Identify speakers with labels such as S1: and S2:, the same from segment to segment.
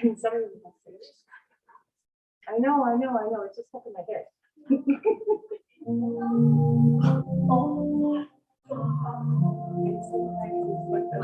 S1: Somebody was like, I know. It's just stuck in my head. And sometimes it's like the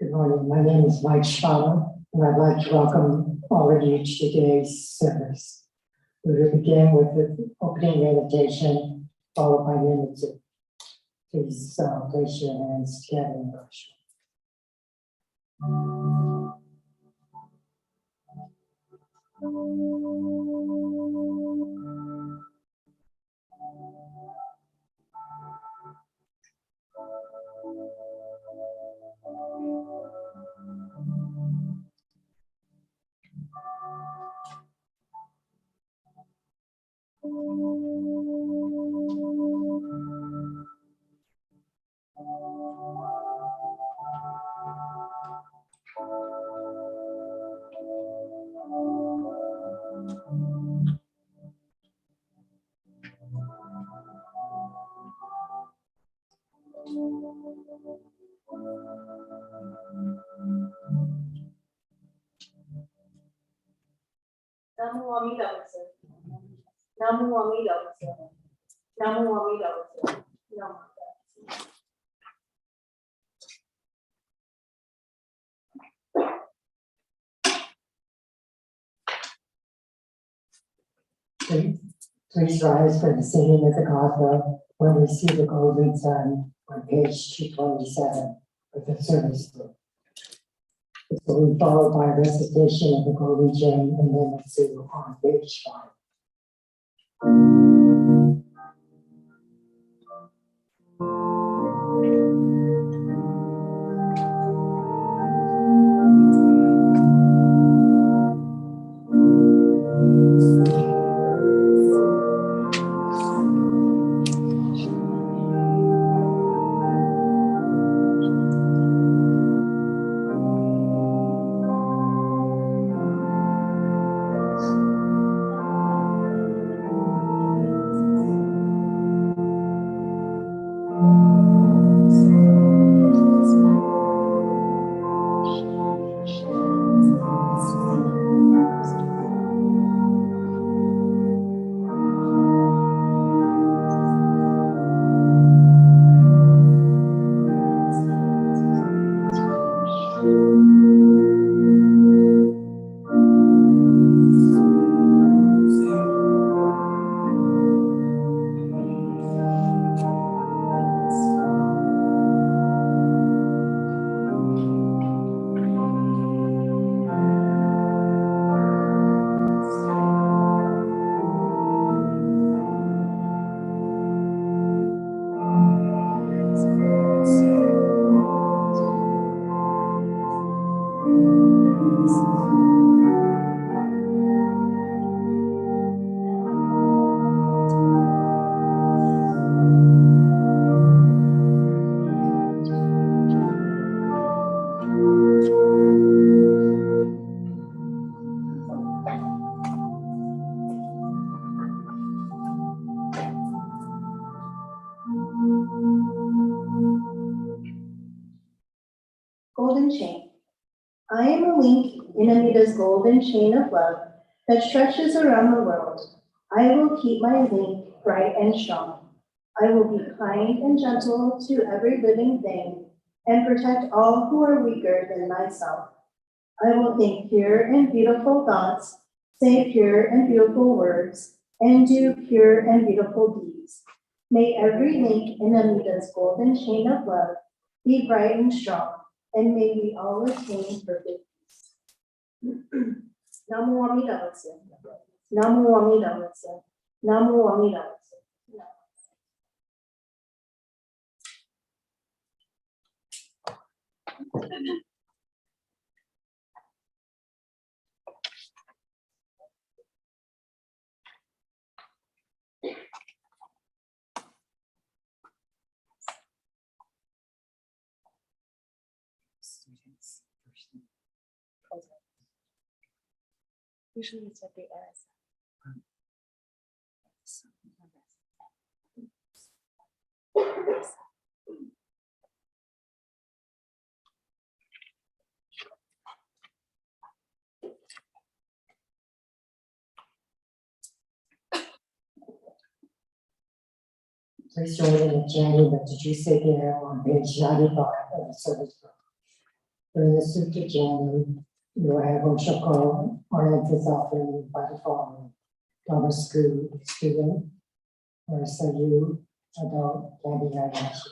S2: Good morning. My name is Mike Schwallow, and I'd like to welcome all of you to today's service. We will begin with the opening meditation, followed by minutes. Please place your hands together and brush.
S1: Namu Amida Butsu. Namu Amida Butsu. Namu Amida Butsu. Namu.
S2: Please rise for the singing of the gospel when we see the golden sun on page 227 of the service book. This will be followed by a recitation of the golden gem and then the Sue on page 5.
S1: Golden chain. I am a link in Amita's golden chain of love that stretches around the world. I will keep my link bright and strong. I will be kind and gentle to every living thing and protect all who are weaker than myself. I will think pure and beautiful thoughts, say pure and beautiful words, and do pure and beautiful deeds. May every link in Amita's golden chain of love be bright and strong, and may we all attain perfect peace. Namu Amida Butsu. Namu Amida Butsu. Namu Amida Butsu. Usually it's at the end.
S2: Please join in the chanting of the Jusei on page 95 of the service book. During the Sutta chanting, you will have Oshoko oriented offering by the following: Thomas School student, Marissa Yu, adult, Candy Hayashi.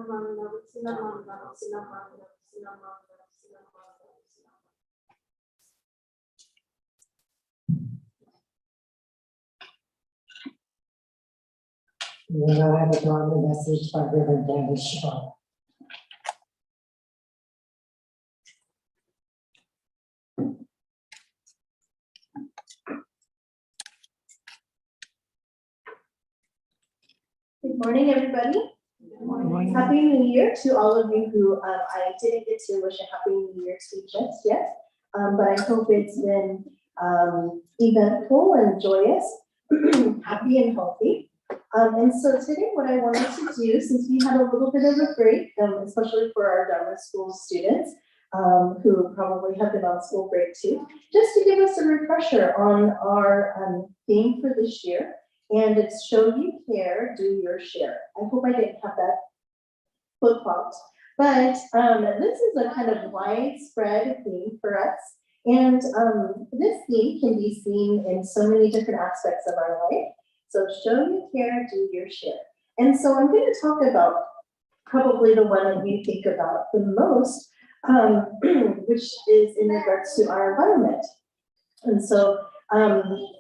S2: We now have a Dharma message by Reverend Dennis Shaw.
S1: Good morning, everybody.
S2: Morning.
S1: Happy New Year to all of you who I didn't get to wish a Happy New Year to just yet. But I hope it's been eventful and joyous, happy and healthy. And so today what I wanted to do, since we had a little bit of a break, especially for our Dharma School students, who probably have been on school break too, just to give us a refresher on our theme for this year. And it's show you care, do your share. I hope I didn't have that flip-flopped. But this is a kind of widespread theme for us. And this theme can be seen in so many different aspects of our life. So show you care, do your share. And so I'm going to talk about probably the one that we think about the most, which is in regards to our environment. And so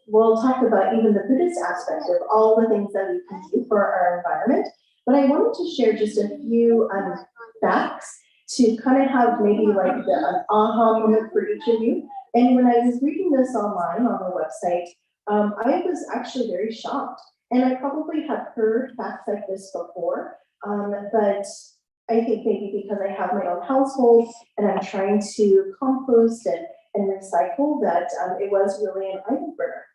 S1: we'll talk about even the Buddhist aspect of all the things that we can do for our environment. But I wanted to share just a few facts to kind of have maybe like an aha moment for each of you. And when I was reading this online on the website, I was actually very shocked. And I probably have heard facts like this before, but I think maybe because I have my own household and I'm trying to compost and recycle, that it was really an eye-opener.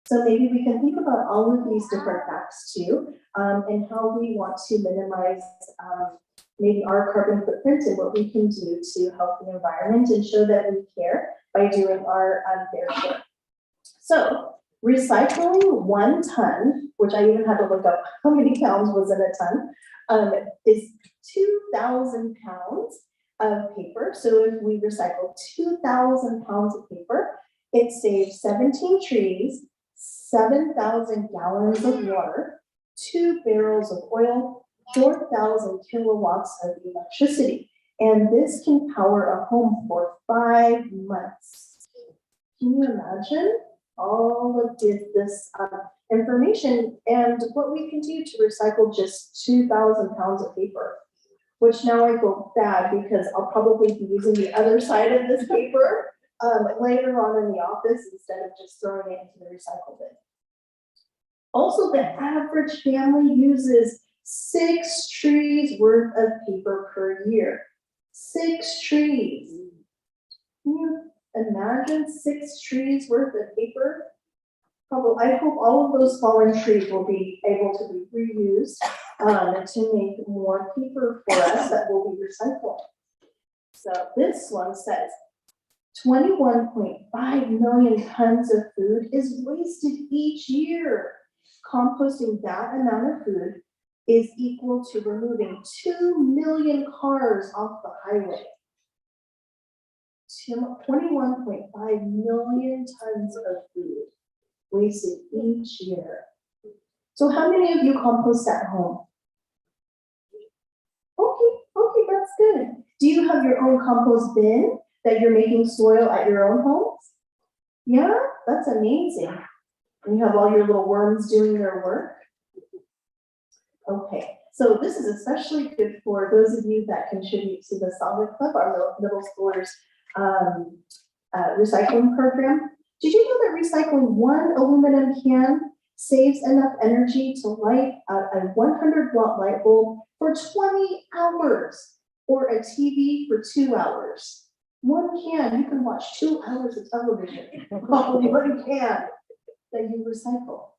S1: So maybe we can think about all of these different facts too, and how we want to minimize maybe our carbon footprint and what we can do to help the environment and show that we care by doing our fair share. So recycling 1 ton, which I even had to look up how many pounds was in a ton, is 2,000 pounds of paper. So if we recycle 2,000 pounds of paper, it saves 17 trees, 7,000 gallons of water, 2 barrels of oil, 4,000 kilowatts of electricity. And this can power a home for 5 months. Can you imagine all of this information and what we can do to recycle just 2,000 pounds of paper? Which now I feel bad because I'll probably be using the other side of this paper later on in the office instead of just throwing it into the recycle bin. Also, the average family uses 6 trees worth of paper per year. 6 trees. Can you imagine 6 trees worth of paper? Probably, I hope all of those fallen trees will be able to be reused to make more paper for us that will be recycled. So this one says 21.5 million tons of food is wasted each year. Composting that amount of food is equal to removing 2 million cars off the highway. 21.5 million tons of food wasted each year. So how many of you compost at home? Okay, that's good. Do you have your own compost bin that you're making soil at your own homes? Yeah, that's amazing. And you have all your little worms doing their work. Okay, so this is especially good for those of you that contribute to the Solid Club, our middle schoolers recycling program. Did you know that recycling 1 aluminum can saves enough energy to light a 100-watt light bulb for 20 hours or a TV for 2 hours? 1 can, you can watch 2 hours of television. Oh, 1 can that you recycle.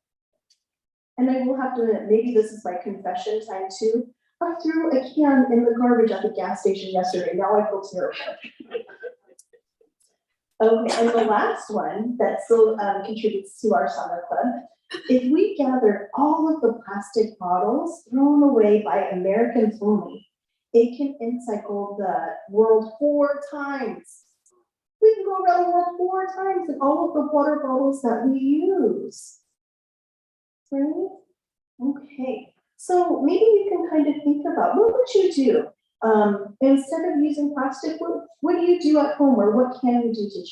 S1: And I will have to admit, maybe this is my confession time too. I threw a can in the garbage at the gas station yesterday. Now I feel terrible. Okay, and the last one that still contributes to our summer club, if we gathered all of the plastic bottles thrown away by Americans only, it can encircle the world 4 times. We can go around the world 4 times in all of the water bottles that we use. Right? Okay, So maybe you can kind of think about, what would you do? Instead of using plastic, what do you do at home, or what can you do to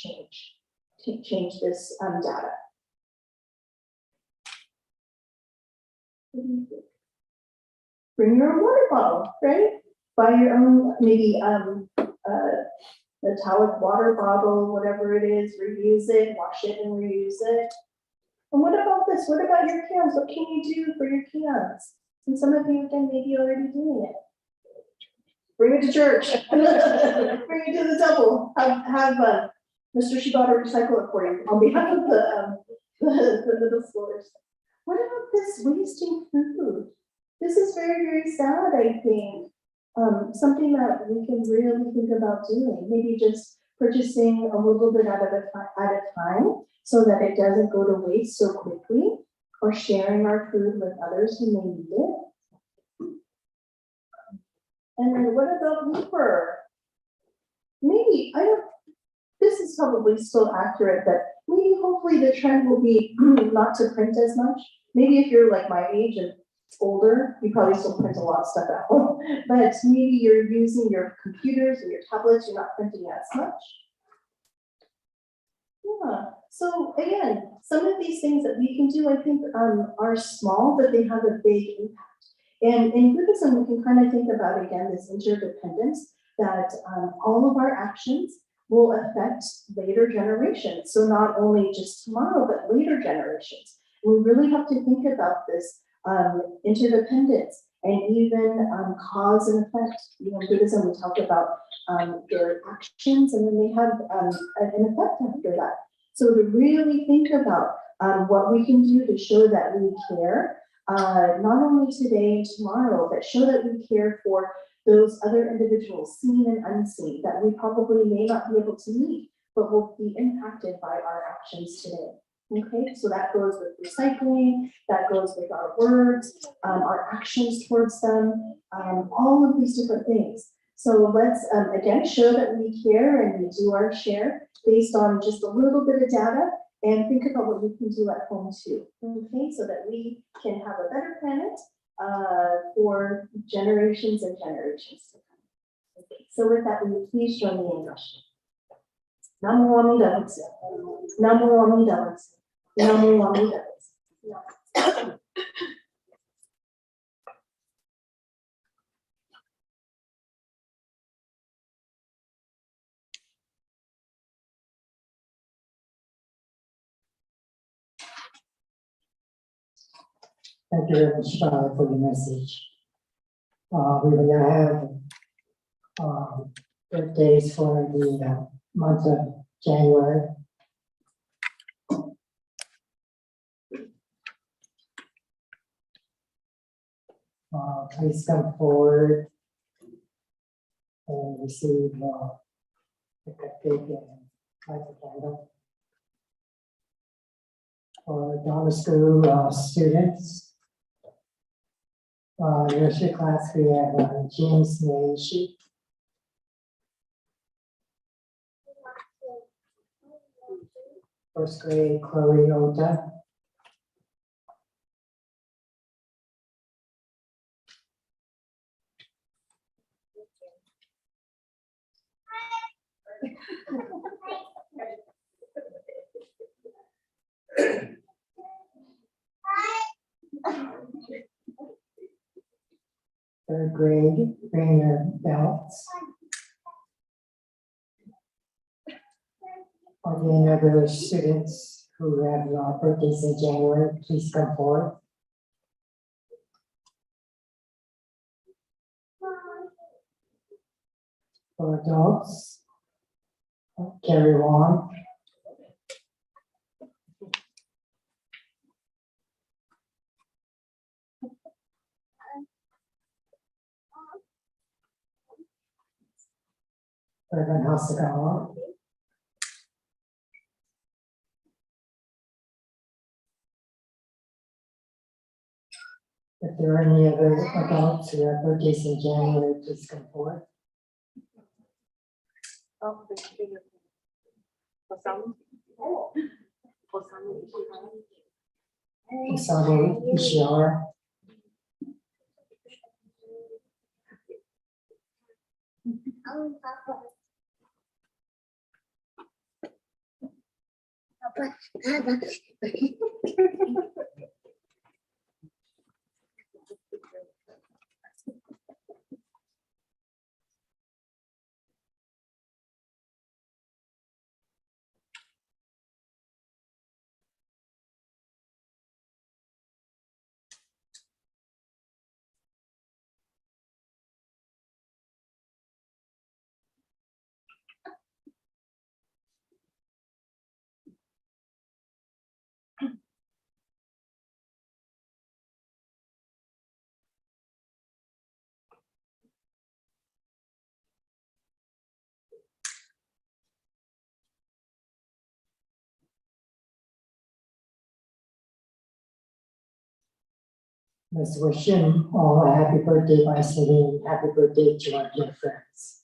S1: change this data? What do you think? Bring your own water bottle, right? Buy your own, maybe metallic water bottle, whatever it is, reuse it, wash it and reuse it. And what about this? What about your cans? What can you do for your cans? And some of you again maybe already doing it. Bring it to church. Bring it to the temple. Have Mr. Shibata recycle it for you on behalf of the middle schoolers. What about this wasting food? This is very, very sad, I think. Something that we can really think about doing. Maybe just purchasing a little bit at a time so that it doesn't go to waste so quickly, or sharing our food with others who may need it. And then what about paper? Maybe, this is probably still accurate, but maybe hopefully the trend will be not to print as much. Maybe if you're like my age and older, you probably still print a lot of stuff at home, but maybe you're using your computers or your tablets, you're not printing as much. Yeah, so again, some of these things that we can do, I think, are small, but they have a big impact. And in Buddhism, we can kind of think about, again, this interdependence, that all of our actions will affect later generations. So not only just tomorrow, but later generations. We really have to think about this interdependence and even cause and effect. You know, in Buddhism, we talk about their actions, and then they have an effect after that. So to really think about what we can do to show that we care, not only today and tomorrow, but show that we care for those other individuals, seen and unseen, that we probably may not be able to meet, but will be impacted by our actions today. Okay, so that goes with recycling, that goes with our words, our actions towards them, all of these different things. So let's, again, show that we care and we do our share based on just a little bit of data, and think about what we can do at home too. Okay, so that we can have a better planet for generations and generations to come. Okay, so with that, will you please join me in Russian? Namo Amida Butsu. Namo Amida Butsu. Namo Amida Butsu.
S2: Thank you very much for the message. We will now have birthdays for the month of January. Please come forward and receive the cupcake and light the candle. For Dharma School students, nursery class, we have James Naishi. First grade, Chloe Ota. Third grade, Rainer Belts. Are there any other students who have birthdays in January? Please come forward. For adults, Carrie Wong. Reverend Hasagawa. If there are any other adults who have birthdays in January, please come forward. Osamu Ishihara. Let's wish him all a happy birthday by singing happy birthday to our dear friends.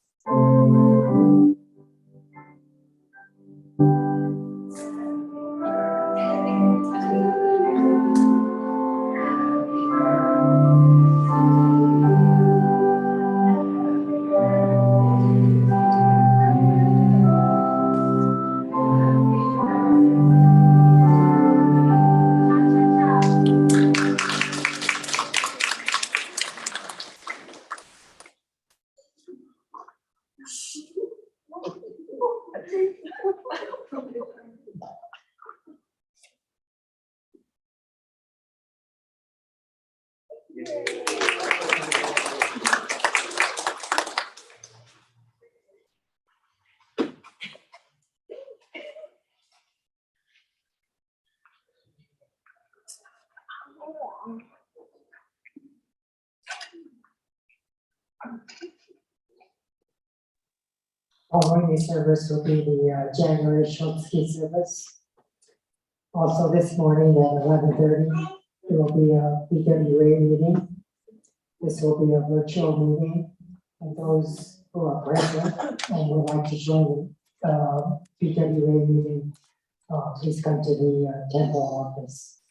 S2: Following the service will be the January Shultsky service. Also this morning at 11:30, there will be a BWA meeting. This will be a virtual meeting, and those who are present and would like to join the BWA meeting, please come to the temple office.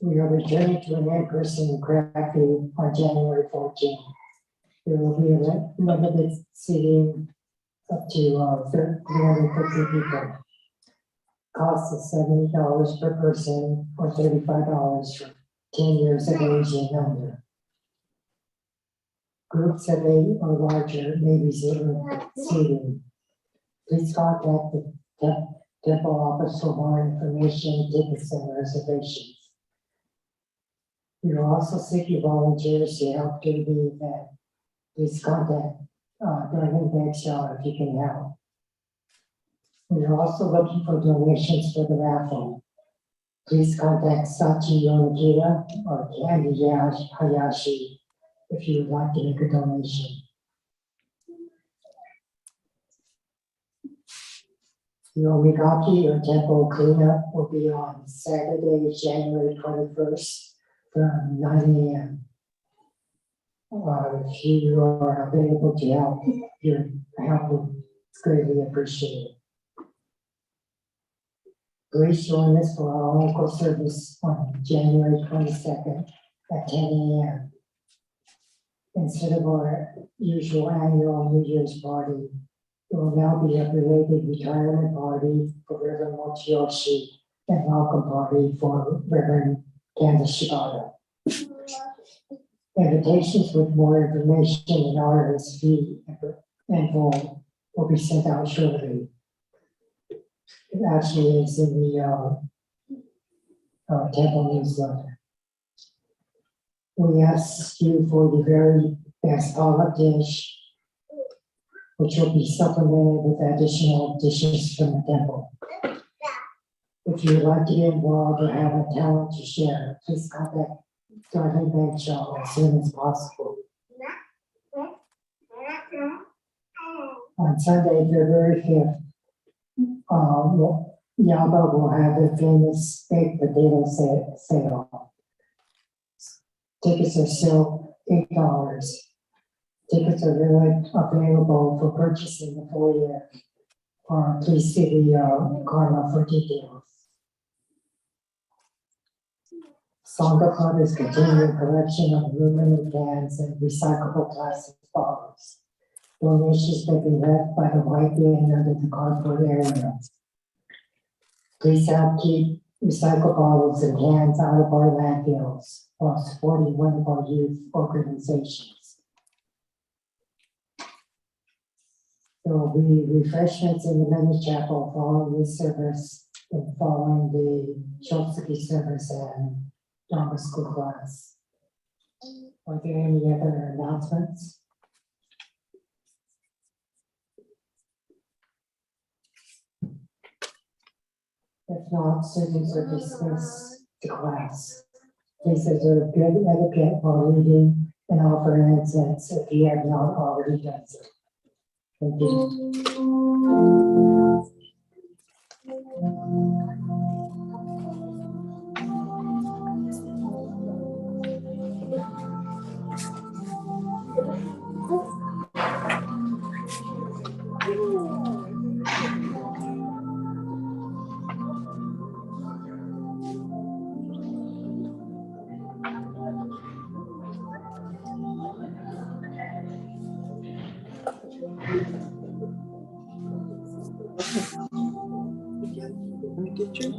S2: We are returning to an in-person craft meeting on January 14th. There will be a limited seating up to 350 people. Cost is $70 per person or $35 for 10 years of age and under. Groups of 8 or larger may be seating. Please contact the temple office for more information, tickets, and reservations. We are also seeking volunteers to help do the event. Please contact Darlene Bagshaw if you can help. We are also looking for donations for the raffle. Please contact Sachi Yonagita or Candy Hayashi if you would like to make a donation. The Omigaki or temple cleanup will be on Saturday, January 21st from 9 a.m. If you are available to help, your help is greatly appreciated. Please join us for our local service on January 22nd at 10 a.m. Instead of our usual annual New Year's party, there will now be a belated retirement party for Reverend Mochiyoshi and welcome party for Reverend Candace Shibata. Invitations with more information and RSV info will be sent out shortly. It actually is in the temple newsletter. We ask you for the very best potluck dish, which will be supplemented with additional dishes from the temple. If you would like to get involved or have a talent to share, please contact Darlene Bagshaw as soon as possible. On Sunday, February 5th, Yaba will have the famous baked potato sale. Tickets are still $8. Tickets are available for purchase in the foyer. Please see the Karma for details. Sangha Club is continuing collection of aluminum cans and recyclable plastic bottles. Donations may be left by the white bin under the cardboard area. Please help keep recycled bottles and cans out of our landfills while supporting one of our youth organizations. There will be refreshments in the men's chapel following this service and following the Chelsea service and Dharma school class. Are there any other announcements? If not, students are dismissed to class. Please observe good etiquette while reading and offer incense if you have not already done so. Thank you.
S3: Let me get you.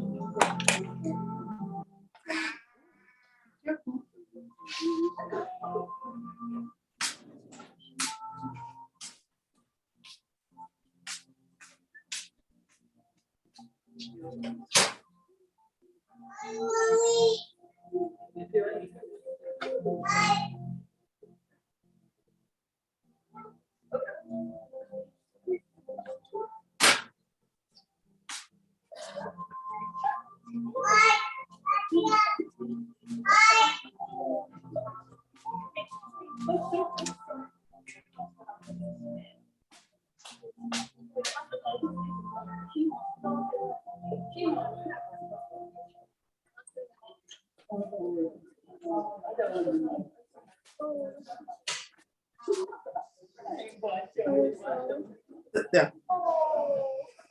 S3: Sit there.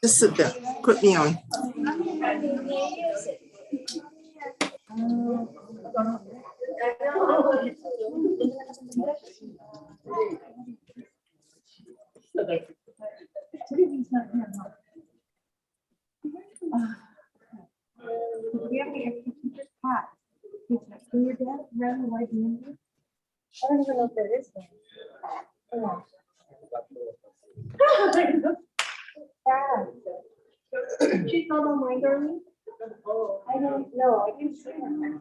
S3: Just sit there. Put me on.
S4: We have the extra teacher's hat. Is that for your dad? Rather white man? I don't even know if there is one. Oh. Yeah. She called on my darling? I don't know. I didn't see her.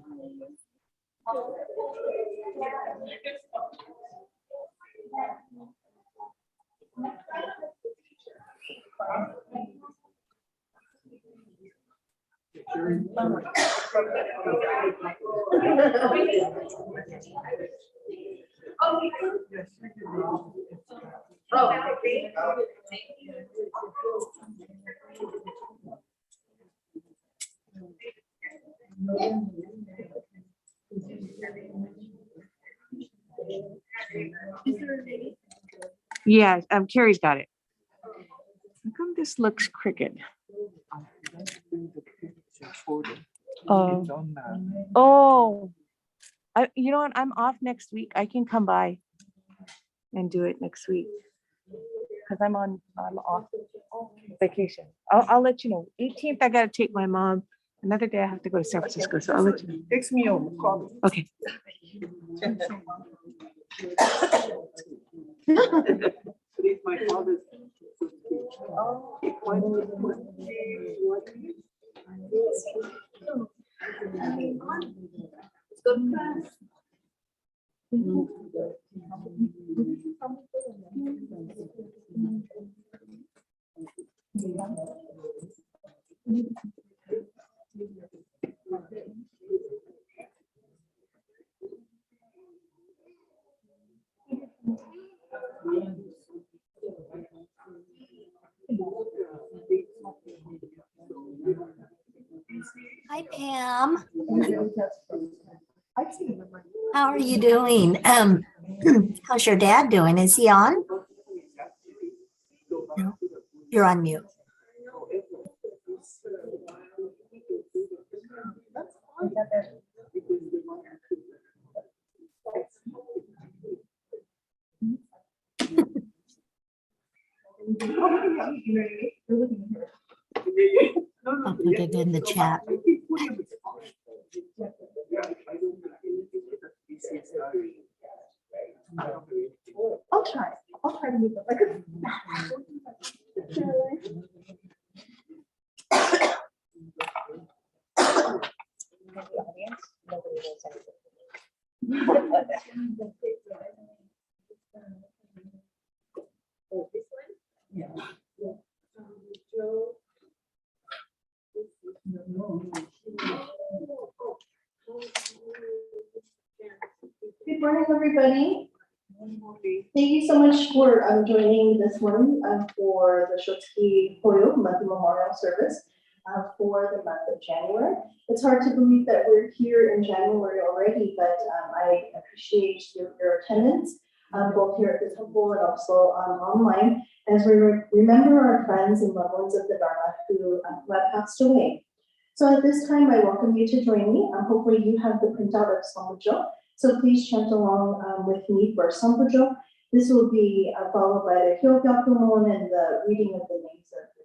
S4: Yeah, Carrie's got it. How come this looks crooked? Oh, you know what? I'm off next week. I can come by and do it next week. Because I'm off vacation. I'll let you know. 18th, I gotta take my mom. Another day I have to go to San Francisco, so I'll let you know.
S3: Text me over. Call me.
S4: Okay.
S3: Today's my father's.
S5: Hi, Pam. How are you doing? How's your dad doing? Is he on? No, you're on mute. I'll put it in the chat.
S4: I'll try. I'll try to move it like a.
S1: Good morning, everybody. Thank you so much for joining this morning for the Schutzke Hoyo Monthly Memorial Service for the month of January. It's hard to believe that we're here in January already, but I appreciate your attendance, both here at the temple and also online, as we remember our friends and loved ones of the Dharma who have passed away. So at this time, I welcome you to join me. Hopefully you have the printout of Sambujo. So please chant along with me for Sambujo. This will be followed by the Hyogyakumon and the reading of the names of the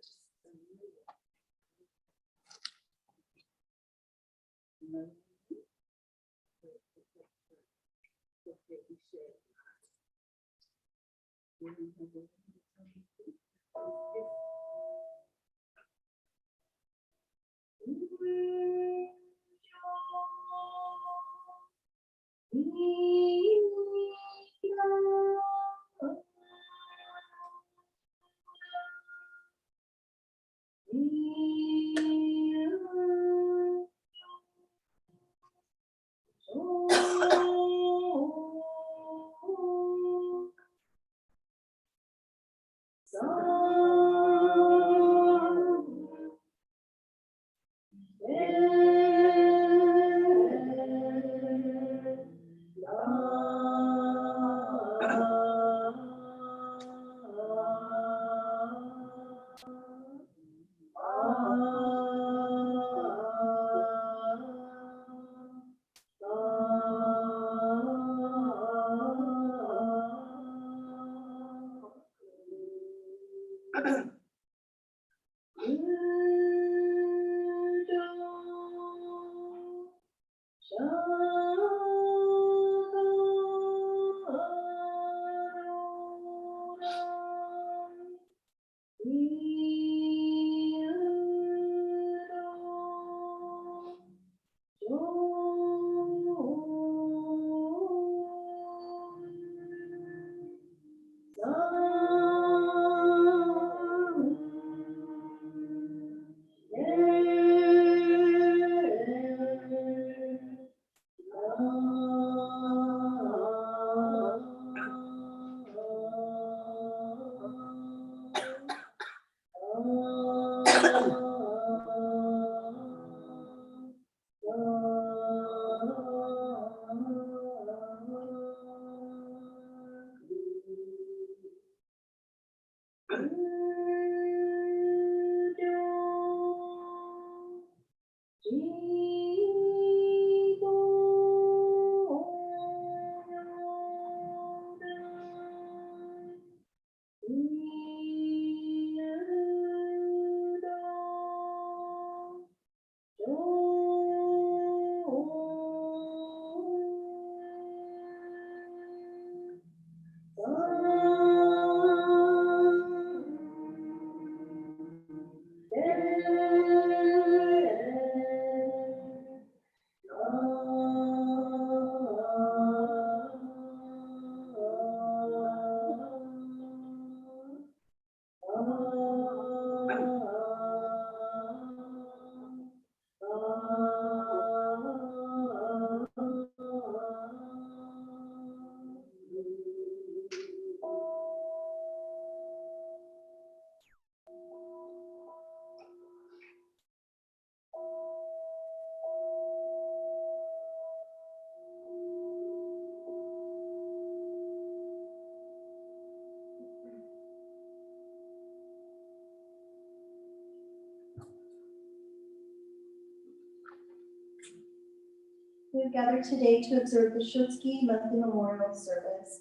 S1: We have gathered today to observe the Schutzke Monthly Memorial Service.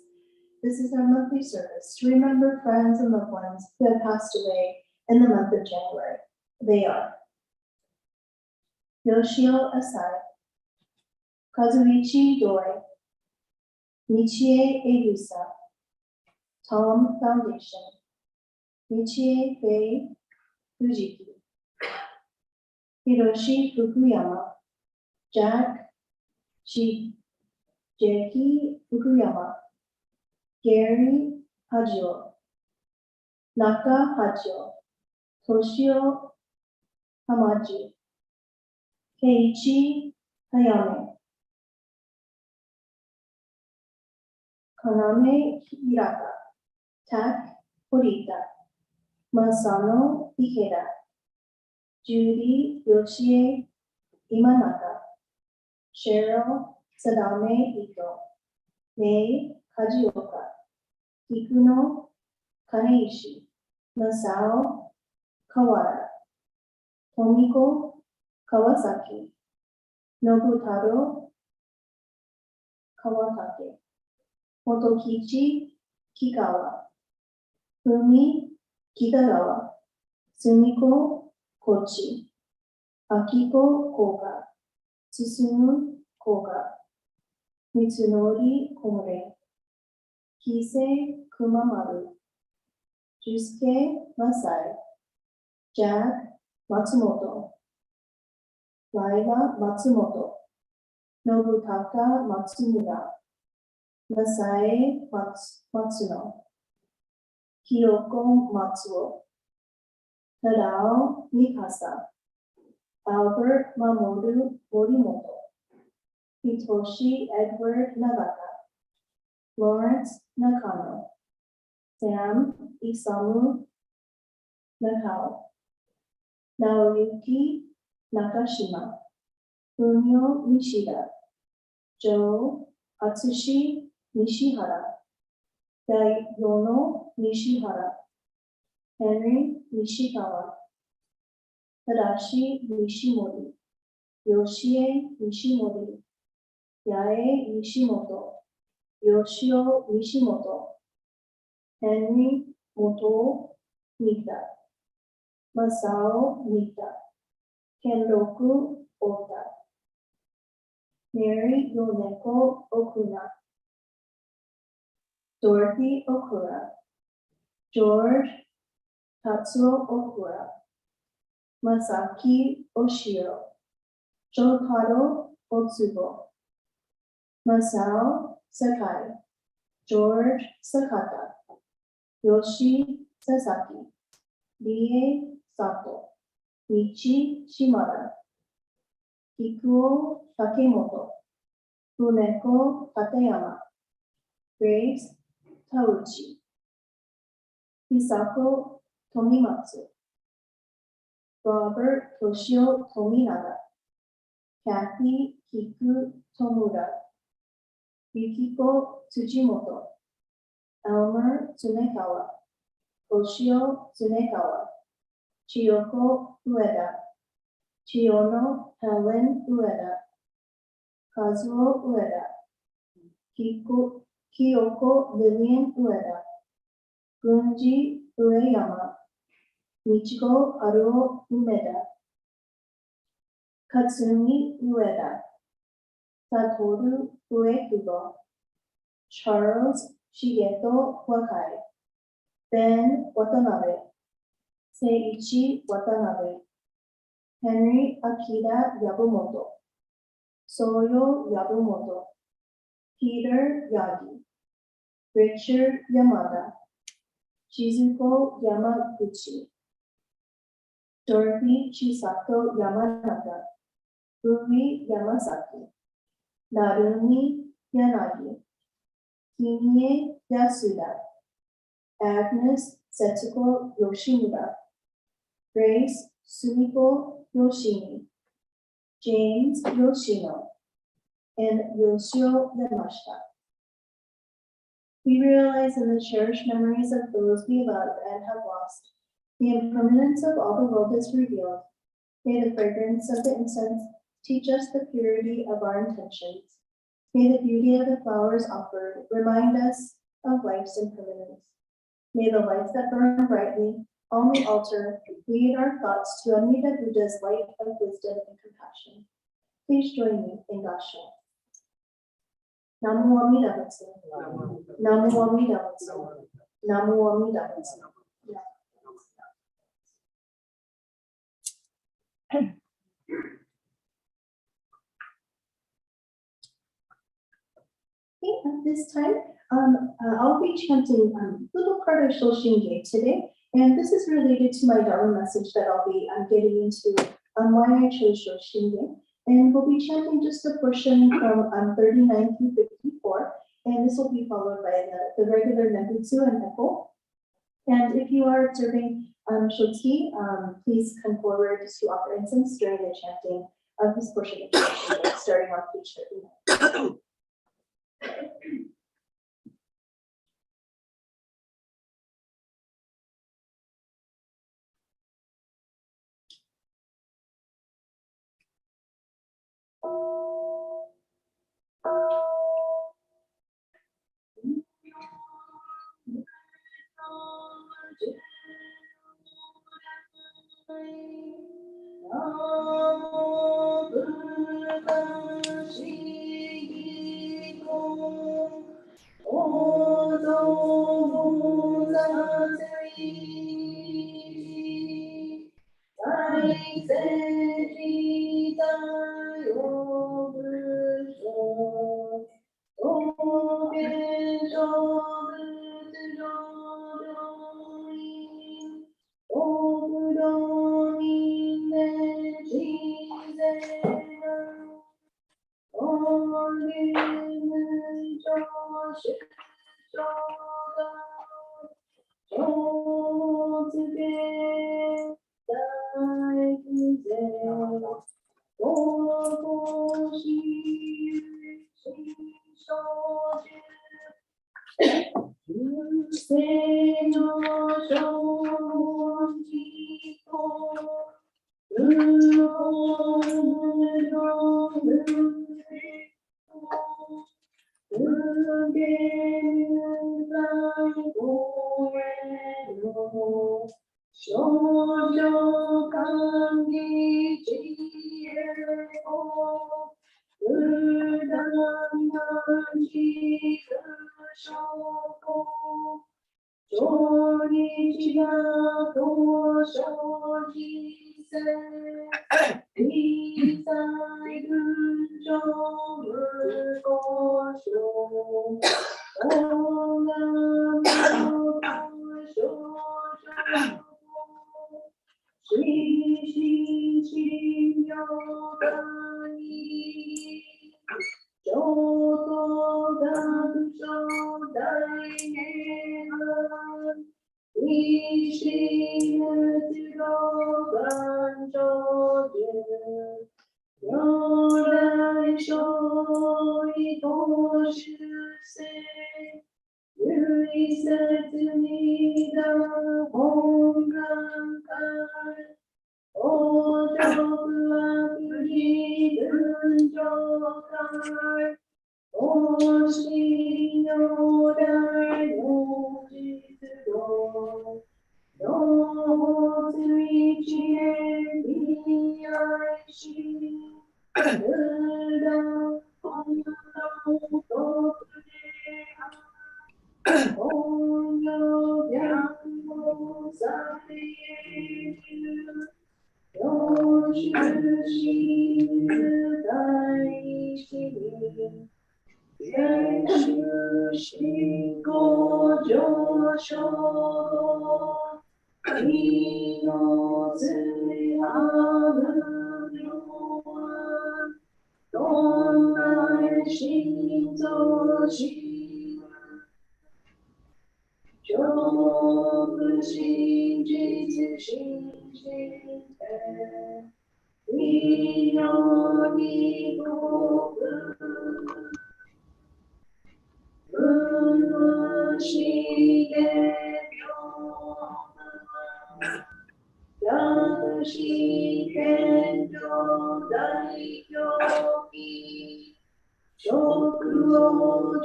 S1: This is our monthly service to remember friends and loved ones who have passed away in the month of January. They are Yoshio Asai, Kazuichi Doi, Michie Egusa, Tom Foundation, Michie Fei Fujiki, Hiroshi Fukuyama, Jackie Fukuyama, Gary Hajio, Naka Hajio, Toshio Hamaji, Keiichi Hayame, Kaname Hirata, Tak Horita, Masano Ikeda, Judy Yoshie Imanaka, Cheryl Sadame Ito, Mei Kajioka, Kikuno Kaneishi, Masao Kawara, Tomiko Kawasaki, Nobutaro Kawatake, Motokichi Kikawa, Fumi Kitagawa, Sumiko Kochi, Akiko Koga, Tsusumu Koga, Mitsunori Komure, Kise Kumamaru, Jusuke Masai, Jack Matsumoto, Laila Matsumoto, Nobutaka Matsumura, Masae Matsuno, Kyoko Matsuo, Tadao Mikasa, Albert Mamoru Morimoto, Hitoshi Edward Nagata, Lawrence Nakano, Sam Isamu Nakao, Naoyuki Nakashima, Fumio Nishida, Joe Atsushi Nishihara, Daiyono Nishihara, Henry Nishikawa, Tadashi Nishimori, Yoshie Nishimori, Yae Nishimoto, Yoshio Nishimoto, Henry Moto Mita, Masao Mita, Kenroku Ota, Mary Yoneko Okuna, Dorothy Okura, George Tatsuo Okura, Masaki Oshiro, Jotaro Otsubo, Masao Sakai, George Sakata, Yoshi Sasaki, Rie Sato, Michi Shimada, Kikuo Takemoto, Funeko Tateyama, Grace Tauchi, Hisako Tomimatsu, Robert Toshio Tominaga, Kathy Kiku Tomura, Yukiko Tsujimoto, Elmer Tsunekawa, Toshio Tsunekawa, Chiyoko Ueda, Chiyono Helen Ueda, Kazuo Ueda, Kyoko Lillian Ueda, Gunji Ueyama, Michiko Haruo Umeda, Katsumi Ueda, Satoru Uekubo, Charles Shigeto Wakai, Ben Watanabe, Seiichi Watanabe, Henry Akira Yabumoto, Soyo Yabumoto, Peter Yagi, Richard Yamada, Shizuko Yamaguchi, Dorothy Chisato Yamanaka, Rui Yamasaki, Narumi Yanagi, Kinie Yasuda, Agnes Setsuko Yoshimura, Grace Sumiko Yoshimi, James Yoshino, and Yoshio Yamashita. We realize in the cherished memories of those we love and have lost, the impermanence of all the world is revealed. May the fragrance of the incense teach us the purity of our intentions. May the beauty of the flowers offered remind us of life's impermanence. May the lights that burn brightly on the altar lead our thoughts to Amida Buddha's light of wisdom and compassion. Please join me in Gassho. Namu Amida Butsu. Namu Amida Butsu. Namu Amida Butsu. Okay, at this time, I'll be chanting little part of Shoshinge today, and this is related to my Dharma message that I'll be getting into why I chose Shoshinge. And we'll be chanting just a portion from 39 through 54, and this will be followed by the regular Nembutsu and Echo. And if you are observing Shoti, please come forward to offer incense during the chanting of this portion of Shoshinge, starting on page 39.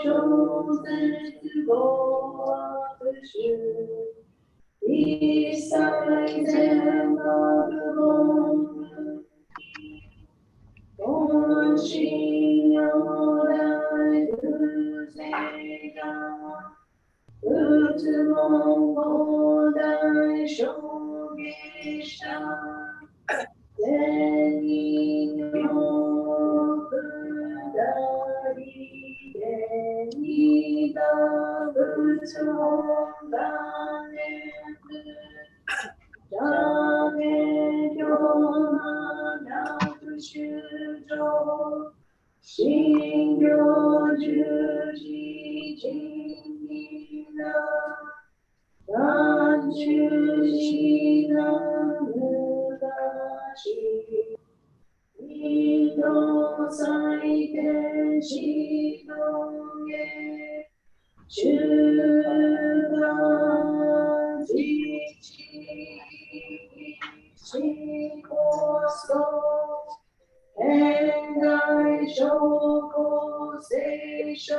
S1: 超絶合悪種。一切全学問。本心如来不正が。仏門五大証言者。善人の下りで二が仏門が念邪念教魔なく修正信行十字真理な南中しなむだし二の祭典しのげ中間自治しこそ天外証拠聖書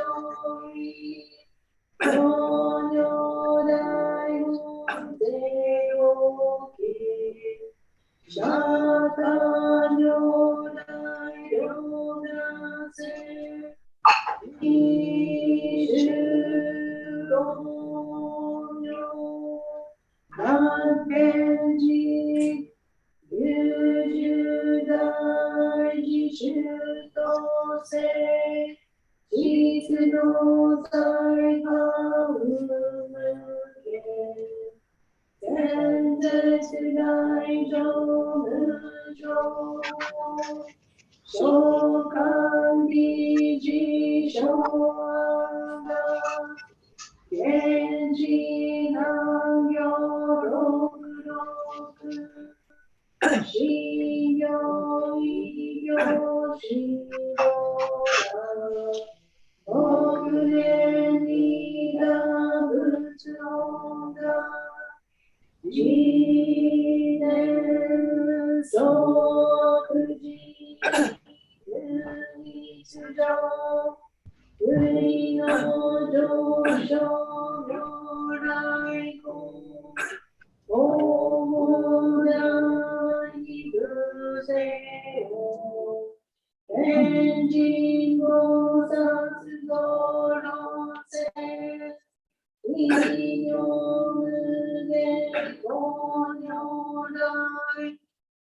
S1: に東如来門でおき釈迦如来両なせ二十五如南天寺九十大自主とせ実の財が生むけ全絶大乗無常召喚理事昭和が現時南行六六信行異行指導億年にが仏音が自然即時無日常国の上昇如来公大大不正を天神菩薩ご論せ異行無限五如来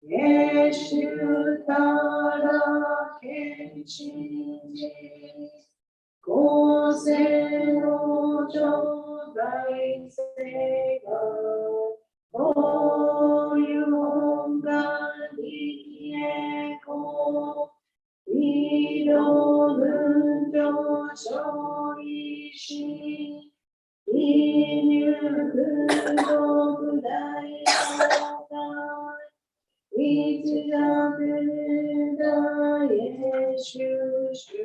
S1: 月衆たら見心寺公正の上大聖がこういう本願力へこういろ分上昇意しい入不独大公開いつが無大へ収集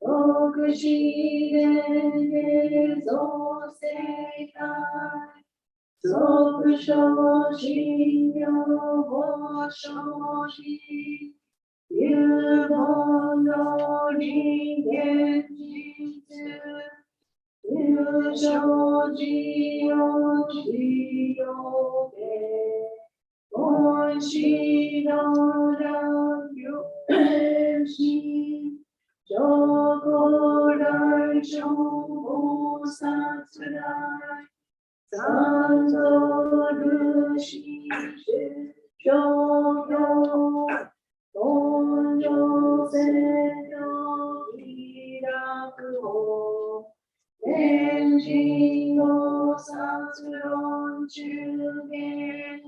S1: 徳子伝下造世界即生信用法生寺有本の人間実有生寺を使用で本師の乱行心上古来生菩薩来三蔵ルシ諸行本上聖の気楽を天神の殺論中言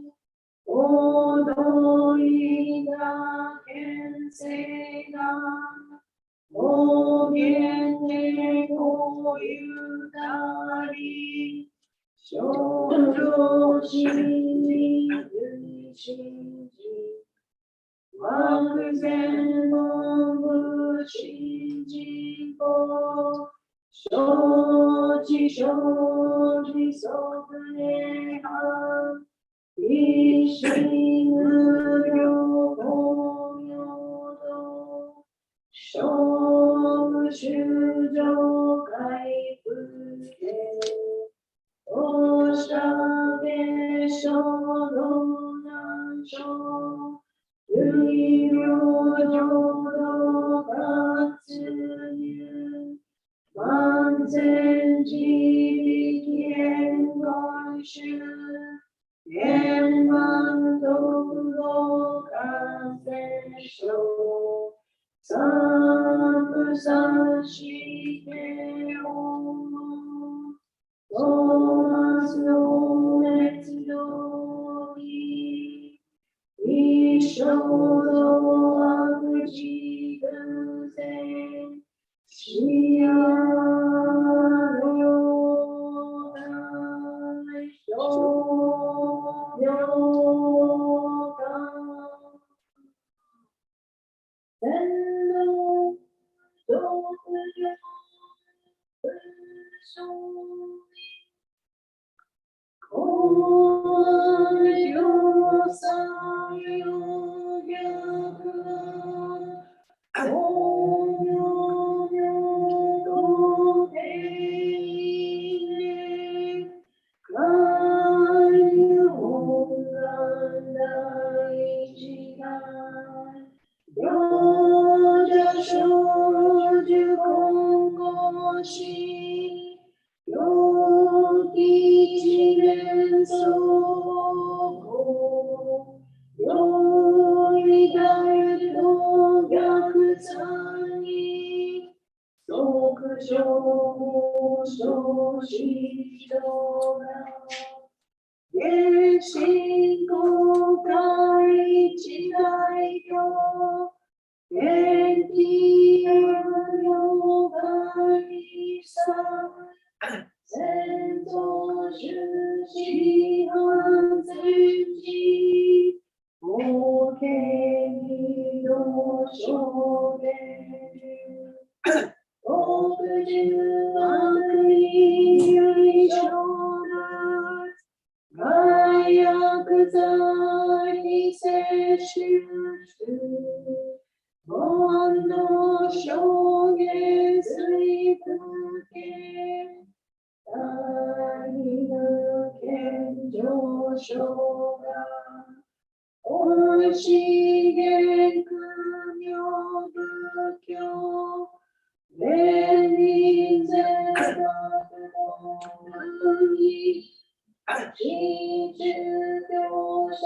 S1: おどいが見性がお言でこういうなり少女心に類信じ漠然の無信じこ承知承知即涅槃一心無量法明道勝無修上回復へ。おしゃべしょの難所。ゆいりょうじょうど活入。万全自力変言修。円満徳道完成書。三不三してお。トーマスの熱動に。一生の悪事偶然。視野の大小病感。天皇独領武将公領三両逆公領領平年海流本願大事願両者少女混合し良き一年相互良い大と逆三に即上も少子人が原神公開一代表天気の神さ先祖主師安全時法華義の証言奥十悪意有償な害悪罪に接収煩悩証言水空権大無権上昇が恩師元空妙仏教弁人善悪の類真宗教書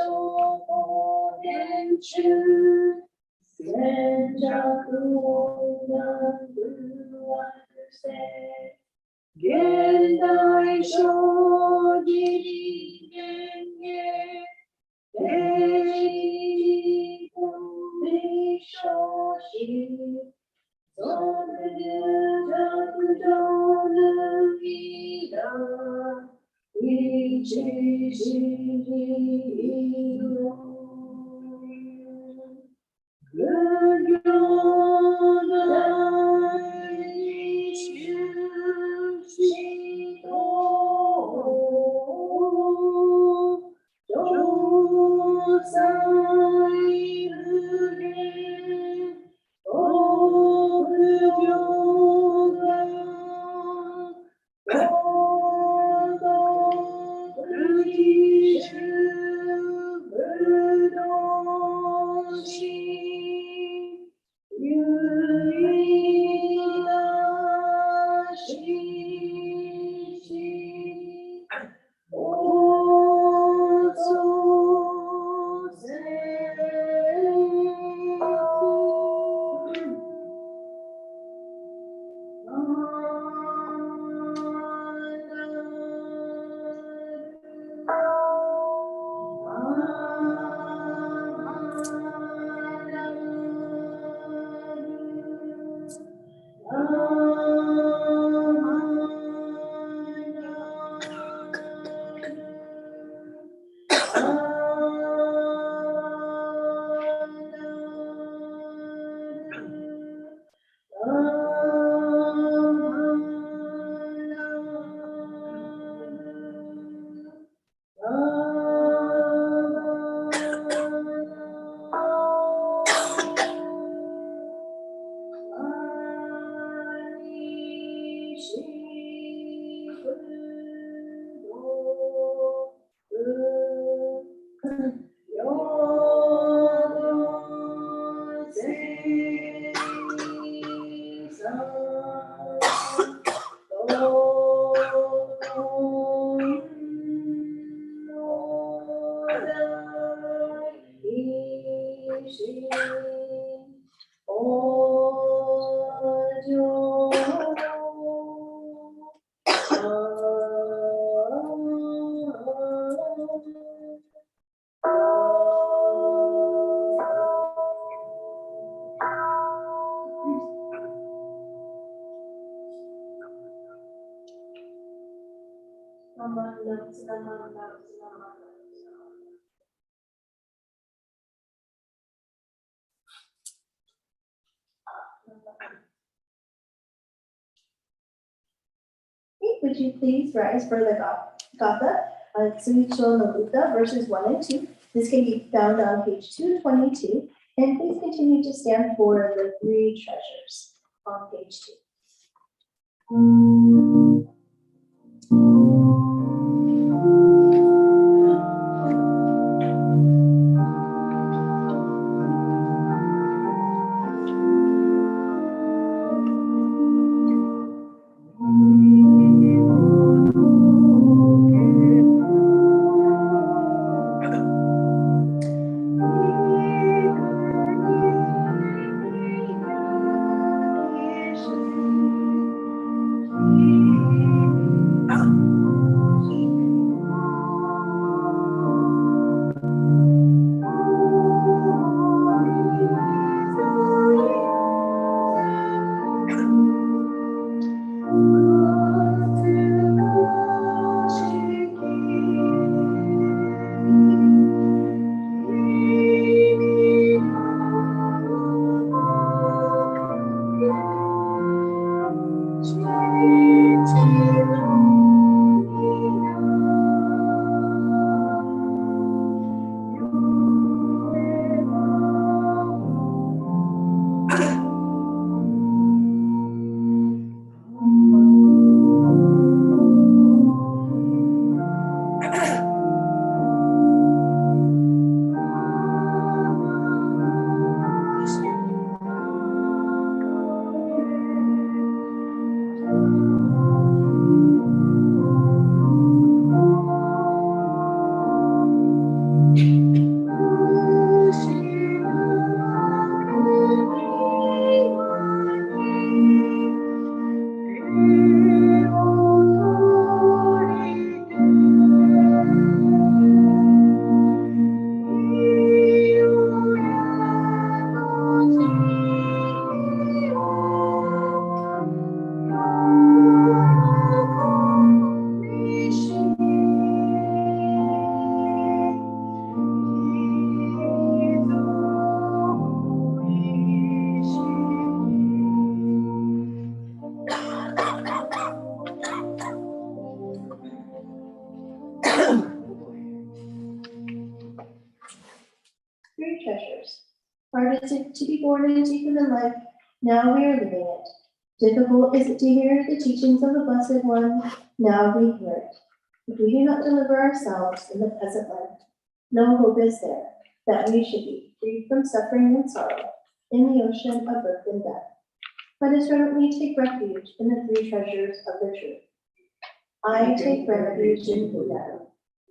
S1: 法伝中戦弱音楽惑星現代生自力言語定義理想しその弱上の意だ一時の無行大修士と上祭無限奥上が行動苦しぶどうしゆ Nama loves, Nama loves, Nama loves. Okay, would you please rise for the Gatha, Tsucho no Buddha, verses 1 and 2. This can be found on page 222. And please continue to stand for the three treasures on page 2. Three treasures. Hard is it to be born into human life, now we are living it. Difficult is it to hear the teachings of the Blessed One, now we hear it. If we do not deliver ourselves in the present life, no hope is there that we should be freed from suffering and sorrow in the ocean of birth and death. Let us reverently take refuge in the three treasures of the truth. I take refuge in Buddha.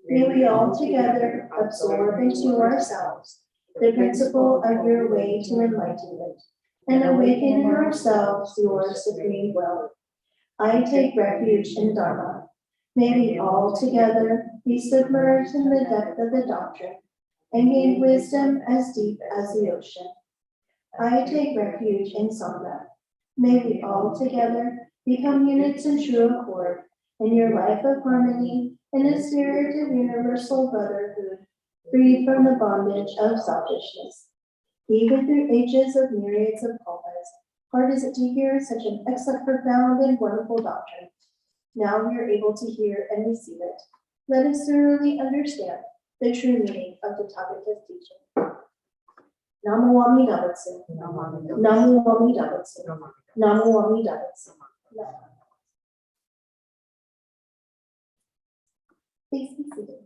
S1: May we all together absorb into ourselves the principle of your way to enlightenment, and awaken in ourselves your supreme will. I take refuge in Dharma. May we all together be submerged in the depth of the doctrine, and gain wisdom as deep as the ocean. I take refuge in Sangha. May we all together become units in true accord, in your life of harmony, in a spirit of universal brotherhood, free from the bondage of selfishness. Even through ages of myriads of kalpas, hard is it to hear such an excellent, profound, and wonderful doctrine. Now we are able to hear and receive it. Let us thoroughly understand the true meaning of the topic of teaching. Namo Amida Butsu. Namo Amida Butsu. Namo Amida Butsu. Please be seated.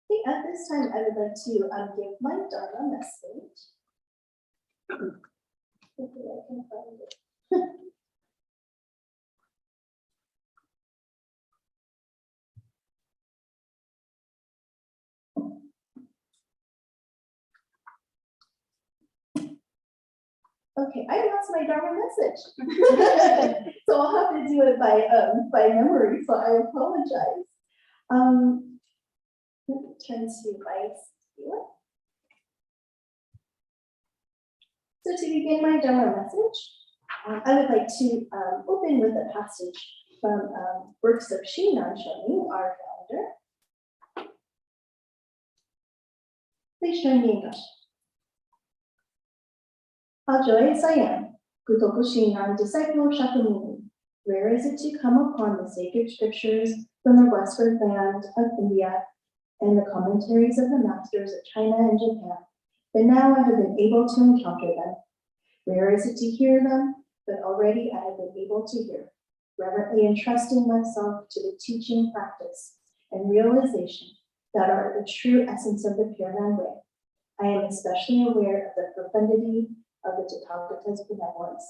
S1: Okay, at this time, I would like to give my Dharma message. Hopefully I can find it. Okay, I lost my Dharma message. So I'll have to do it by memory, so I apologize. Let me turn to my screen. So to begin my Dharma message, I would like to open with a passage from works of Shinran Shonin, our founder. Please join me in English. How joyous I am, Gutoku Shinran, disciple of Shakyamuni. Rare is it to come upon the sacred scriptures from the westward land of India and the commentaries of the masters of China and Japan, but now I have been able to encounter them. Rare is it to hear them, but already I have been able to hear, reverently entrusting myself to the teaching, practice, and realization that are the true essence of the Pure Land Way. I am especially aware of the profundity of the Tathagata's benevolence.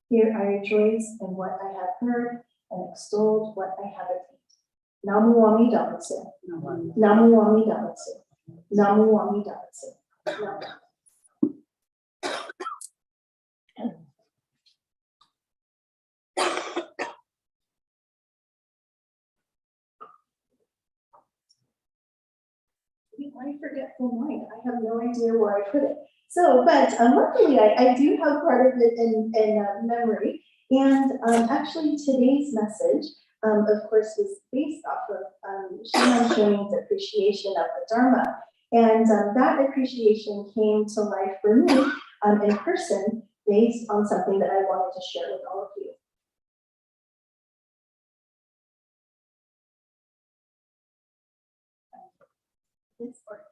S1: Here I rejoice in what I have heard and extolled what I have attained. Namu Amida Butsu. Namu Amida Butsu. Namu Amida Butsu. My forgetful mind. I have no idea where I put it. So, but luckily I do have part of it in memory. And actually today's message, of course, was based off of Shinran Shonin's appreciation of the Dharma. And that appreciation came to life for me in person based on something that I wanted to share with all of you. This orchid.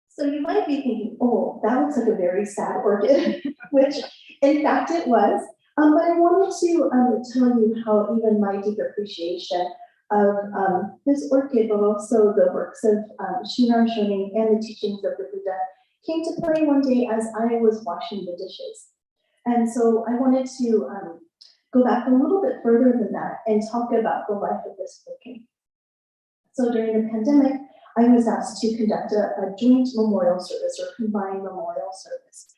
S1: So you might be thinking, oh, that looks like a very sad orchid, which in fact it was. But I wanted to tell you how even my deep appreciation of this orchid, but also the works of Shinran Shonin and the teachings of the Buddha came to play one day as I was washing the dishes. And so I wanted to go back a little bit further than that and talk about the life of this orchid. So during the pandemic, I was asked to conduct a joint memorial service or combined memorial service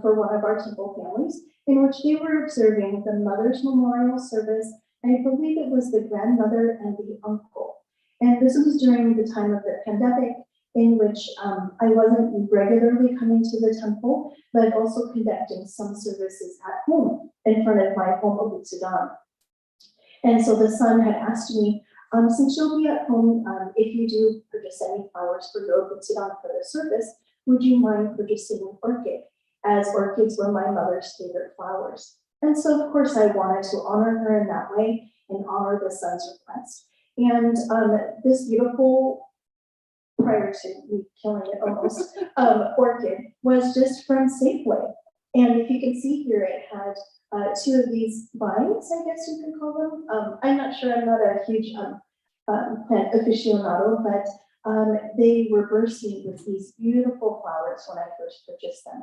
S1: for one of our temple families, in which they were observing the mother's memorial service, and I believe it was the grandmother and the uncle. And this was during the time of the pandemic, in which I wasn't regularly coming to the temple, but also conducting some services at home in front of my home Obutsudan. And so the son had asked me, since you'll be at home, if you do purchase any flowers for your Obutsudan for the service, would you mind purchasing an orchid, as orchids were my mother's favorite flowers? And so of course I wanted to honor her in that way and honor the son's request. And this beautiful, prior to me killing it almost, orchid was just from Safeway. And if you can see here, it had two of these vines, I guess you could call them. I'm not sure, I'm not a huge plant aficionado, but they were bursting with these beautiful flowers when I first purchased them.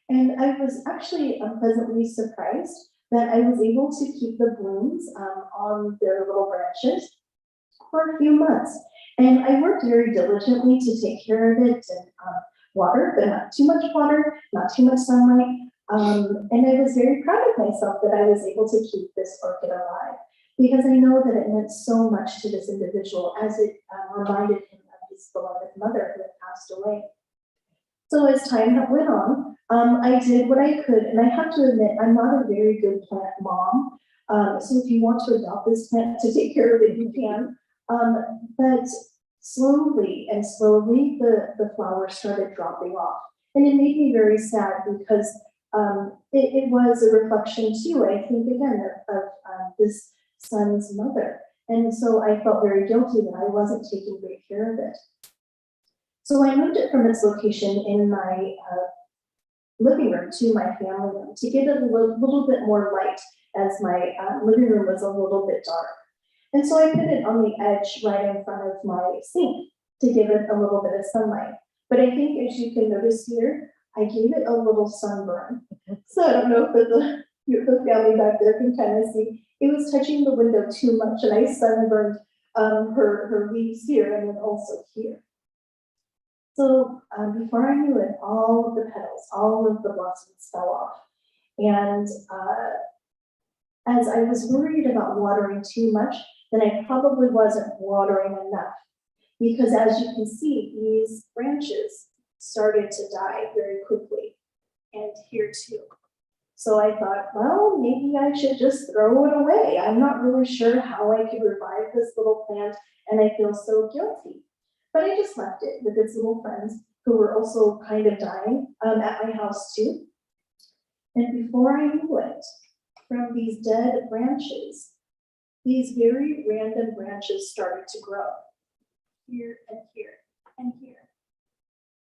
S1: And I was actually pleasantly surprised that I was able to keep the blooms on their little branches for a few months. And I worked very diligently to take care of it and water, but not too much water, not too much sunlight. And I was very proud of myself that I was able to keep this orchid alive, because I know that it meant so much to this individual as it reminded him of his beloved mother who had passed away. So as time went on, I did what I could, and I have to admit, I'm not a very good plant mom. So if you want to adopt this plant to take care of it, you can. But slowly and slowly, the flowers started dropping off. And it made me very sad because it was a reflection too, I think, again, of this son's mother. And so I felt very guilty that I wasn't taking great care of it. So I moved it from its location in my living room to my family room to give it a little bit more light, as my living room was a little bit dark. And so I put it on the edge right in front of my sink to give it a little bit of sunlight. But I think, as you can notice here, I gave it a little sunburn. So I don't know if the family back there can kind of see. It was touching the window too much, and I sunburned her leaves here and then also here. So before I knew it, all of the petals, all of the blossoms fell off. And as I was worried about watering too much, then I probably wasn't watering enough. Because as you can see, these branches started to die very quickly. and here too. So I thought, well, maybe I should just throw it away. I'm not really sure how I could revive this little plant, and I feel so guilty. But I just left it with its little friends who were also kind of dying at my house too. And before I knew it, from these dead branches, these very random branches started to grow here and here and here.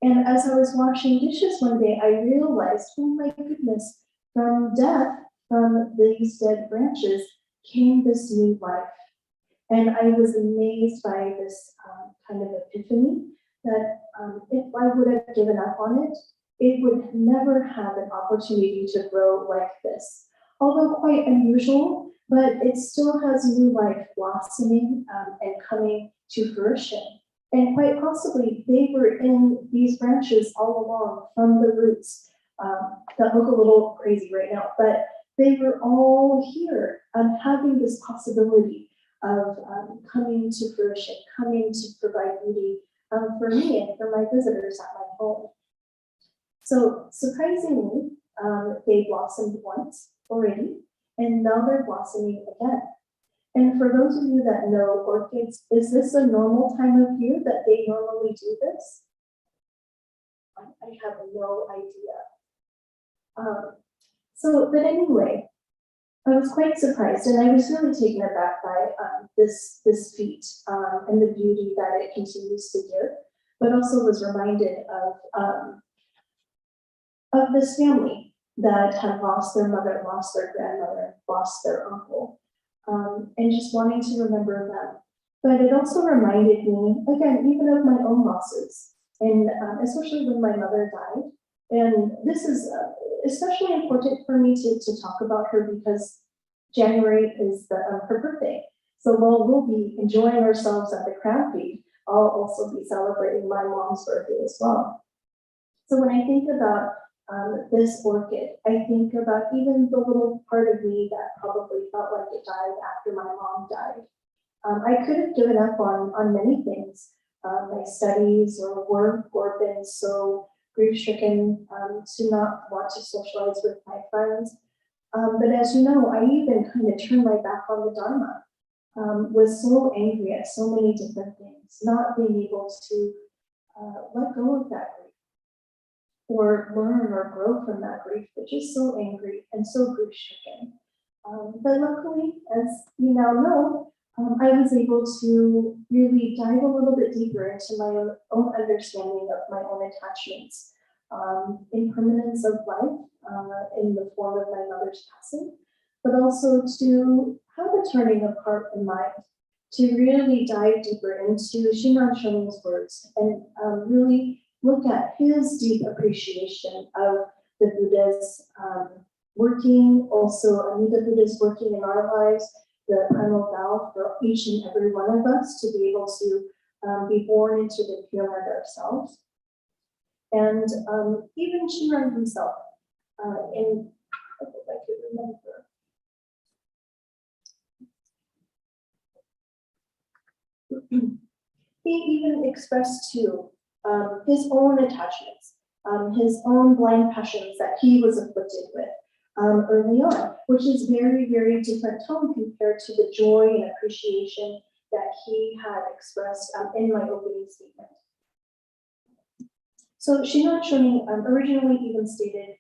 S1: And as I was washing dishes one day, I realized, oh my goodness, from death, from these dead branches, came this new life. And I was amazed by this kind of epiphany that if I would have given up on it, it would never have an opportunity to grow like this. Although quite unusual, but it still has new life blossoming and coming to fruition. And quite possibly, they were in these branches all along from the roots that look a little crazy right now, but they were all here having this possibility of coming to fruition, coming to provide beauty for me and for my visitors at my home. So surprisingly, they blossomed once already, and now they're blossoming again. And for those of you that know orchids, is this a normal time of year that they normally do this? I have no idea. But anyway, I was quite surprised, and I was really taken aback by this feat and the beauty that it continues to give, but also was reminded of this family that had lost their mother, lost their grandmother, lost their uncle, and just wanting to remember them. But it also reminded me, again, even of my own losses, and especially when my mother died. And this is especially important for me to talk about her because January is her birthday. So while we'll be enjoying ourselves at the craft feed, I'll also be celebrating my mom's birthday as well. So when I think about this orchid, I think about even the little part of me that probably felt like it died after my mom died. I could have given up on many things, my studies or work, or been so grief-stricken to not want to socialize with my friends. But as you know, I even kind of turned my back on the Dharma, was so angry at so many different things, not being able to let go of that grief or learn or grow from that grief, but just so angry and so grief-stricken. But luckily, as you now know, I was able to really dive a little bit deeper into my own understanding of my own attachments, impermanence of life in the form of my mother's passing, but also to have a turning of heart and mind, to really dive deeper into Shinran Shonin's words and really look at his deep appreciation of the Buddha's working, also Amida Buddha's working in our lives, the primal vow for each and every one of us to be able to be born into the Pure Land ourselves. And even Shinran himself, I hope I could remember. He even expressed too his own attachments, his own blind passions that he was afflicted with early on, which is very, very different tone compared to the joy and appreciation that he had expressed in my opening statement. So Shinran Shonin originally even stated,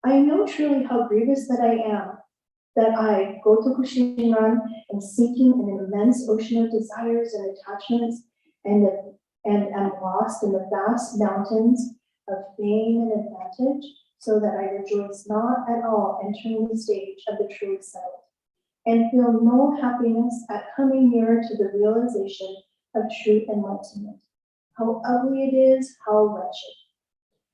S1: I know truly how grievous that I am, that I, Gotoku Shinran, am sinking in an immense ocean of desires and attachments, and am lost in the vast mountains of fame and advantage, so that I rejoice not at all entering the stage of the truly settled, and feel no happiness at coming nearer to the realization of true enlightenment. How ugly it is, how wretched.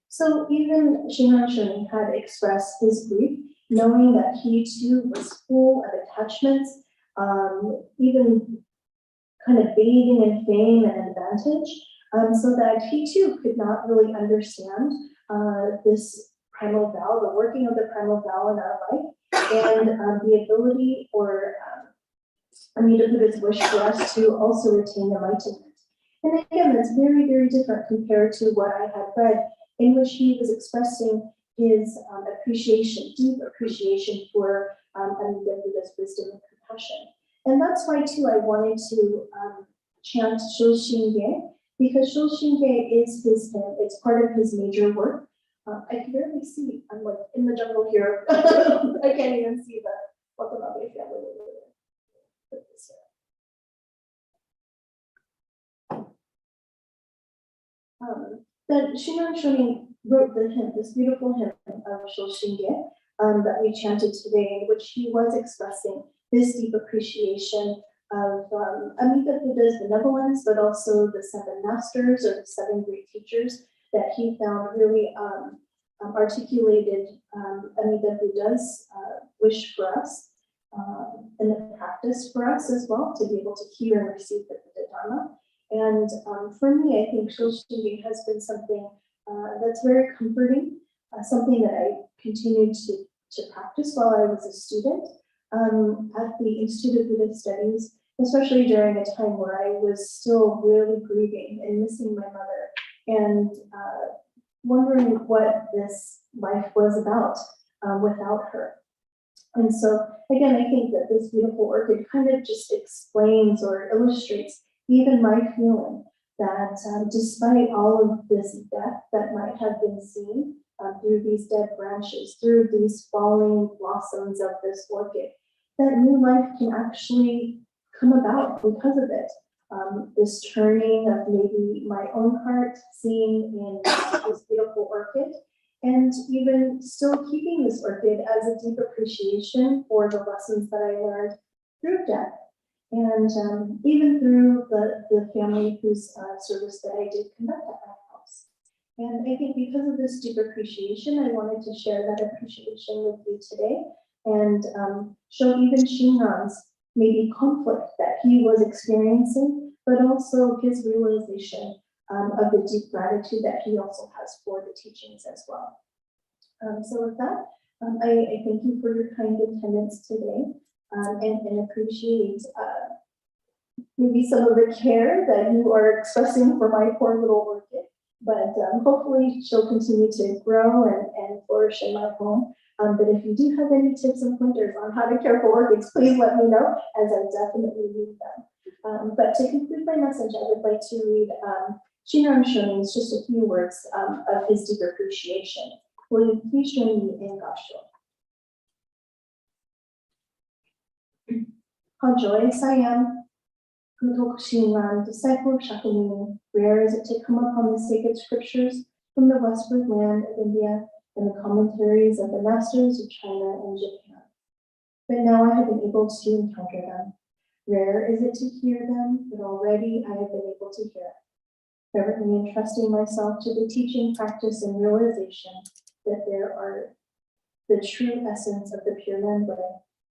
S1: So even Shinran Shonin had expressed his grief, knowing that he too was full of attachments, even kind of bathing in fame and advantage, so that he too could not really understand this primal vow, the working of the primal vow in our life, and the ability or Amida Buddha's wish for us to also attain enlightenment. And again, that's very, very different compared to what I had read, in which he was expressing his appreciation, deep appreciation for Amida Buddha's wisdom and compassion. And that's why too I wanted to chant Shoshinge, because Shoshinge is his hymn, it's part of his major work. I can barely see, I'm like in the jungle here. I can't even see the Watanabe family. Put this here. That Shinran Shonin wrote the hymn, this beautiful hymn of Shoshinge that we chanted today, in which he was expressing this deep appreciation of Amida Buddha's benevolence, but also the seven masters or the seven great teachers that he found really articulated Amida Buddha's wish for us and the practice for us as well, to be able to hear and receive the Buddha Dharma. And for me, I think Shoshinge has been something that's very comforting, something that I continued to practice while I was a student at the Institute of Buddhist Studies, especially during a time where I was still really grieving and missing my mother and wondering what this life was about without her. And so, again, I think that this beautiful orchid kind of just explains or illustrates even my feeling that despite all of this death that might have been seen through these dead branches, through these falling blossoms of this orchid, that new life can actually come about because of it. This turning of maybe my own heart, seeing in this beautiful orchid, and even still keeping this orchid as a deep appreciation for the lessons that I learned through death. And even through the family whose service that I did conduct at my house. And I think because of this deep appreciation, I wanted to share that appreciation with you today and show even Shinran's maybe conflict that he was experiencing, but also his realization of the deep gratitude that he also has for the teachings as well. So with that, I thank you for your kind attendance today. And appreciate maybe some of the care that you are expressing for my poor little orchid, but hopefully she'll continue to grow and flourish in my home. But if you do have any tips and pointers on how to care for orchids, please let me know, as I definitely need them. But to conclude my message, I would like to read Shinran Shonin's just a few words of his deep appreciation. Will you please join me in Gassho? How joyous I am, Gutok Shinran, disciple of Shakyamuni, rare is it to come upon the sacred scriptures from the westward land of India and the commentaries of the masters of China and Japan. But now I have been able to encounter them. Rare is it to hear them, but already I have been able to hear. Fervently entrusting myself to the teaching, practice, and realization that there are the true essence of the Pure Land Way.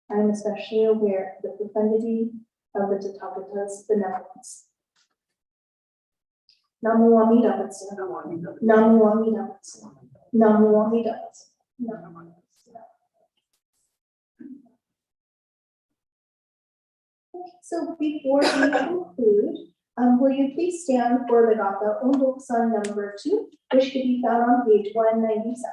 S1: I am especially aware of the profundity of the Tathagata's benevolence. Namo Amida Butsu. Namo Amida Butsu. Namo Amida Butsu. So before we conclude, will you please stand for the Gatha Undoksan number 2, which can be found on page 197.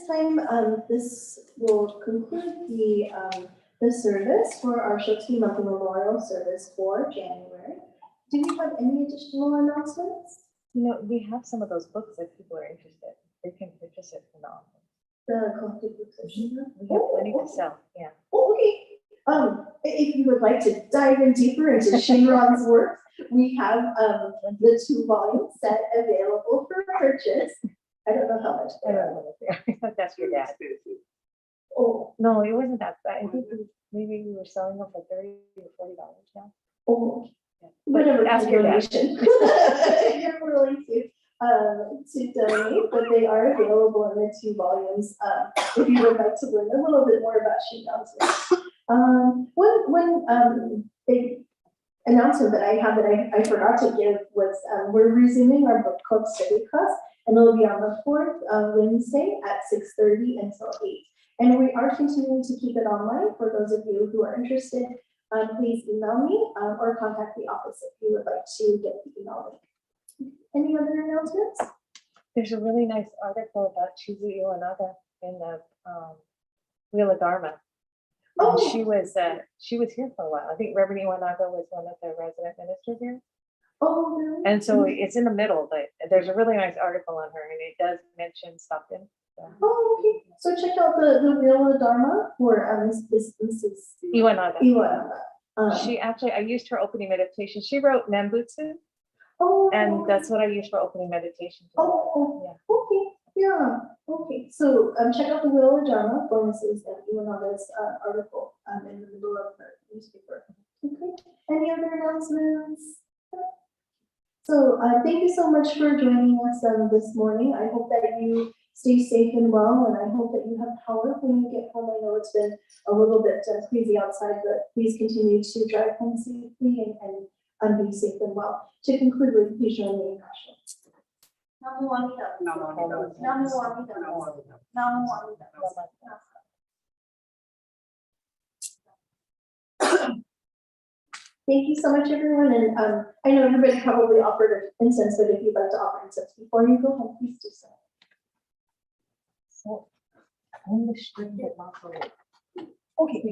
S1: time, this will conclude the service for our Shakespeare Mountain Memorial Service for January. Do we have any additional announcements?
S4: You know, we have some of those books if people are interested. They can purchase it from the office.
S1: The collective book session?
S4: We have plenty to sell, yeah.
S1: Oh, okay. If you would like to dive in deeper into Shinron's work, we have the 2-volume set available for purchase. I don't know how much
S4: I
S1: they
S4: don't
S1: are.
S4: know if that's your dad.
S1: Oh,
S4: No, it wasn't that bad. I think maybe we were selling them for $30 or $40 now.
S1: oh,
S4: Yeah. But
S1: whatever
S4: ask your dad.
S1: donation you're willing to donate, but they are available in the 2 volumes. If you would like to learn a little bit more about Shinron's work. One big announcement that I have that I forgot to give was we're resuming our book club study class, and it'll be on the 4th Wednesday at 6:30 until 8. And we are continuing to keep it online for those of you who are interested. Please email me or contact the office if you would like to get the email link. Any other announcements?
S4: There's a really nice article about Chizu Iwanaga in the Wheel of Dharma. And
S1: Oh.
S4: she was here for a while. I think Reverend Iwanaga was one of the resident ministers here.
S1: Oh, really?
S4: And so it's in the middle, but there's a really nice article on her and it does mention Stockton. So.
S1: Oh, okay. So check out the Wheel of Dharma for Mrs.
S4: Iwanaga.
S1: Iwanaga.
S4: She actually, I used her opening meditation. She wrote Nembutsu,
S1: Oh,
S4: and
S1: okay.
S4: that's what I used for opening meditation. today.
S1: Oh, okay, yeah, okay. So check out the Wheel of Dharma for Mrs. Iwanaga's article in the middle of the newspaper. Okay, any other announcements? So thank you so much for joining us this morning. I hope that you stay safe and well, and I hope that you have power when you get home. I know it's been a little bit crazy outside, but please continue to drive home safely and be safe and well. To conclude, would you please join me in caution? Namu Amida. Namu Amida. Namu Amida. Namu Amida. Thank you so much, everyone. And I know everybody probably offered incense, but if you'd like to offer incense before you go home, please do so.
S4: So, on the string, but not for it.
S1: Okay.